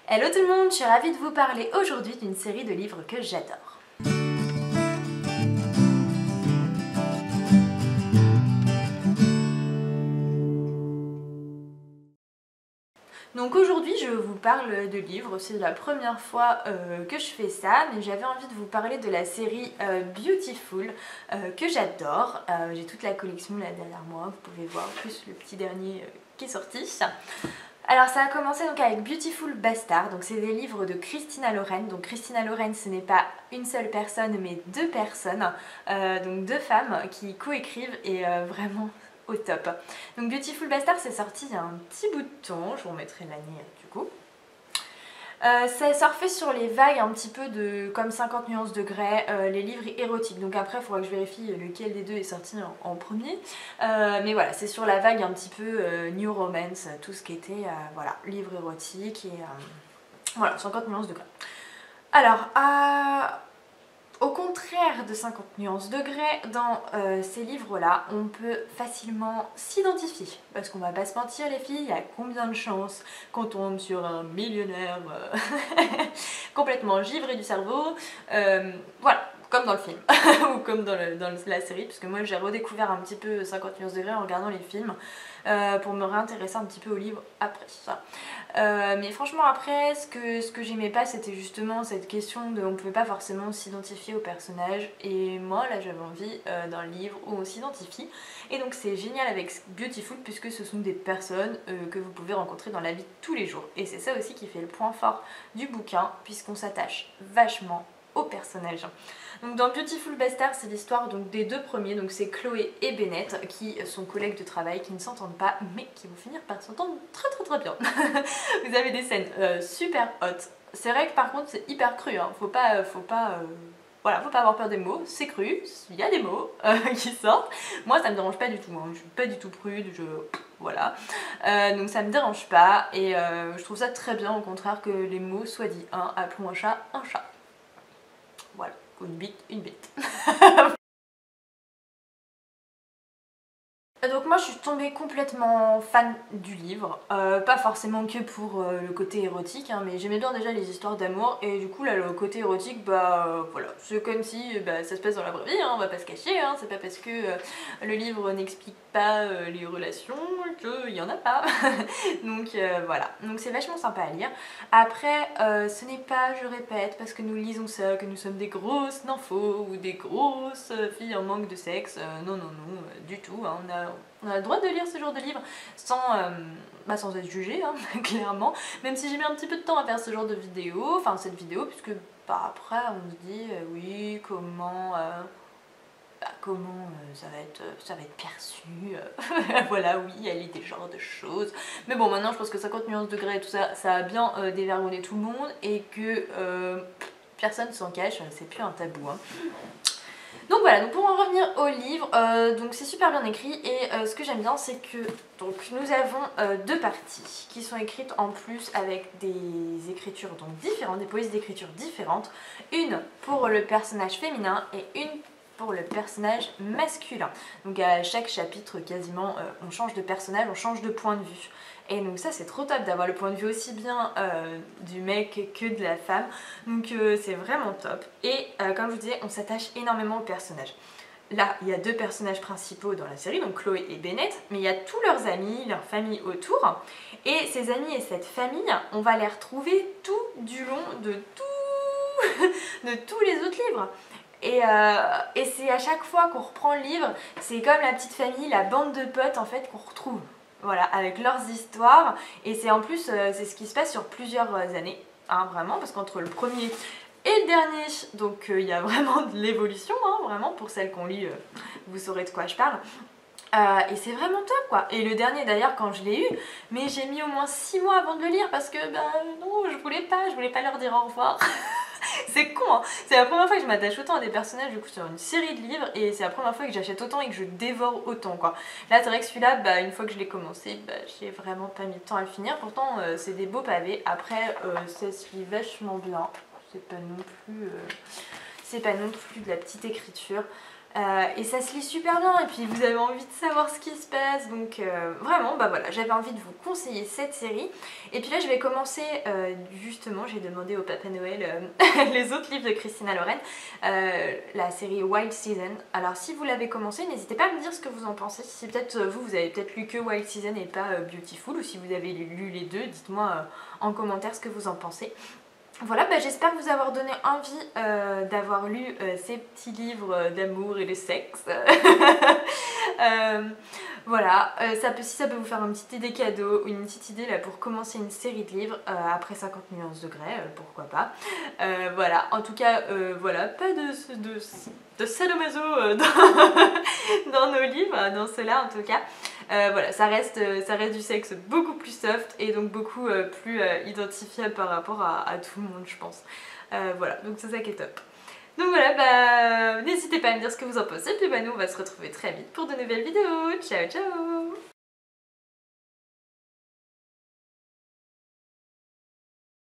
Hello tout le monde, je suis ravie de vous parler aujourd'hui d'une série de livres que j'adore. Donc aujourd'hui je vous parle de livres, c'est la première fois que je fais ça, mais j'avais envie de vous parler de la série Beautiful que j'adore. J'ai toute la collection là derrière moi, vous pouvez voir, plus le petit dernier qui est sorti. Alors ça a commencé donc avec Beautiful Bastard, donc c'est des livres de Christina Lauren. Donc Christina Lauren, ce n'est pas une seule personne mais deux personnes, donc deux femmes qui coécrivent et vraiment au top. Donc Beautiful Bastard c'est sorti il y a un petit bout de temps, je vous remettrai l'année du coup. Ça surfait sur les vagues un petit peu de comme 50 nuances de Grey, les livres érotiques. Donc après il faudra que je vérifie lequel des deux est sorti en premier. Mais voilà, c'est sur la vague un petit peu New Romance, tout ce qui était voilà, livres érotiques et voilà, 50 nuances de Grey. Alors, au contraire de 50 nuances de Grey, dans ces livres-là, on peut facilement s'identifier. Parce qu'on va pas se mentir les filles, il y a combien de chances qu'on tombe sur un millionnaire complètement givré du cerveau. Voilà, comme dans le film, ou comme dans la série, parce que moi j'ai redécouvert un petit peu 50 nuances de Grey en regardant les films, pour me réintéresser un petit peu au livre après ça. Mais franchement après ce que j'aimais pas c'était justement cette question de on pouvait pas forcément s'identifier au personnage, et moi là j'avais envie d'un livre où on s'identifie, et donc c'est génial avec Beautiful puisque ce sont des personnes que vous pouvez rencontrer dans la vie de tous les jours, et c'est ça aussi qui fait le point fort du bouquin puisqu'on s'attache vachement aux personnages. Donc dans Beautiful Bastard, c'est l'histoire donc des deux premiers, donc c'est Chloé et Bennett qui sont collègues de travail, qui ne s'entendent pas mais qui vont finir par s'entendre très bien. Vous avez des scènes super hot. C'est vrai que par contre c'est hyper cru, hein. Voilà, faut pas avoir peur des mots, c'est cru, il y a des mots qui sortent. Moi ça me dérange pas du tout, hein. Je suis pas du tout prude, voilà. Donc ça me dérange pas, et je trouve ça très bien au contraire que les mots soient dits. Hein. Appelons un chat un chat. Voilà, une bite, une bite. Donc moi je suis tombée complètement fan du livre, pas forcément que pour le côté érotique, hein, mais j'aimais bien déjà les histoires d'amour, et du coup là le côté érotique, bah voilà, c'est comme si ça se passe dans la vraie vie, hein, on va pas se cacher, hein, c'est pas parce que le livre n'explique pas les relations qu'il y en a pas. Donc voilà, donc c'est vachement sympa à lire. Après ce n'est pas, je répète, parce que nous lisons ça, que nous sommes des grosses nymphos ou des grosses filles en manque de sexe, non du tout, hein, on a le droit de lire ce genre de livre sans être jugé, hein, clairement, même si j'ai mis un petit peu de temps à faire ce genre de vidéo, enfin cette vidéo, puisque après on se dit oui, comment ça va être perçu, voilà, oui, elle lit des genres de choses, mais bon maintenant je pense que 50 nuances de Grey et tout ça, ça a bien dévergonné tout le monde, et que personne s'en cache, c'est plus un tabou, hein. Donc voilà, donc pour en revenir au livre, donc c'est super bien écrit, et ce que j'aime bien c'est que donc, nous avons deux parties qui sont écrites en plus avec des écritures donc différentes, des polices d'écriture différentes, une pour le personnage féminin et une pour le personnage masculin. Donc à chaque chapitre quasiment on change de personnage, on change de point de vue. Et donc ça c'est trop top d'avoir le point de vue aussi bien du mec que de la femme, donc c'est vraiment top. Et comme je vous disais, on s'attache énormément aux personnages. Là, il y a deux personnages principaux dans la série, donc Chloé et Bennett, mais il y a tous leurs amis, leur famille autour, et ces amis et cette famille, on va les retrouver tout du long de tous les autres livres. Et c'est à chaque fois qu'on reprend le livre, c'est comme la petite famille, la bande de potes en fait qu'on retrouve. Voilà, avec leurs histoires, et c'est en plus c'est ce qui se passe sur plusieurs années, hein, vraiment, parce qu'entre le premier et le dernier, donc il y a vraiment de l'évolution, hein, vraiment, pour celles qu'on lit, vous saurez de quoi je parle. Et c'est vraiment top quoi. Et le dernier d'ailleurs quand je l'ai eu, mais j'ai mis au moins 6 mois avant de le lire parce que non, je voulais pas leur dire au revoir. C'est con, hein. C'est la première fois que je m'attache autant à des personnages du coup sur une série de livres, et c'est la première fois que j'achète autant et que je dévore autant quoi. Là c'est vrai que celui-là, une fois que je l'ai commencé, j'ai vraiment pas mis de temps à le finir. Pourtant c'est des beaux pavés. Après ça se lit vachement bien. C'est pas non plus de la petite écriture. Et ça se lit super bien et puis vous avez envie de savoir ce qui se passe, donc vraiment bah voilà, j'avais envie de vous conseiller cette série. Et puis là je vais commencer, justement j'ai demandé au Papa Noël les autres livres de Christina Loren, la série Wild Season. Alors si vous l'avez commencé, n'hésitez pas à me dire ce que vous en pensez, si peut-être vous avez peut-être lu que Wild Season et pas Beautiful, ou si vous avez lu les deux, dites-moi en commentaire ce que vous en pensez. Voilà, bah, j'espère vous avoir donné envie d'avoir lu ces petits livres d'amour et de sexe. Voilà, si ça peut vous faire une petite idée cadeau ou une petite idée là pour commencer une série de livres après 50 nuances de grès, pourquoi pas. Voilà, en tout cas, voilà, pas de sadomaso dans nos livres, dans ceux-là en tout cas. Voilà, ça reste du sexe beaucoup plus soft et donc beaucoup plus identifiable par rapport à tout le monde, je pense. Voilà, donc c'est ça qui est top. Donc voilà, bah n'hésitez pas à me dire ce que vous en pensez, puis bah nous on va se retrouver très vite pour de nouvelles vidéos. Ciao ciao!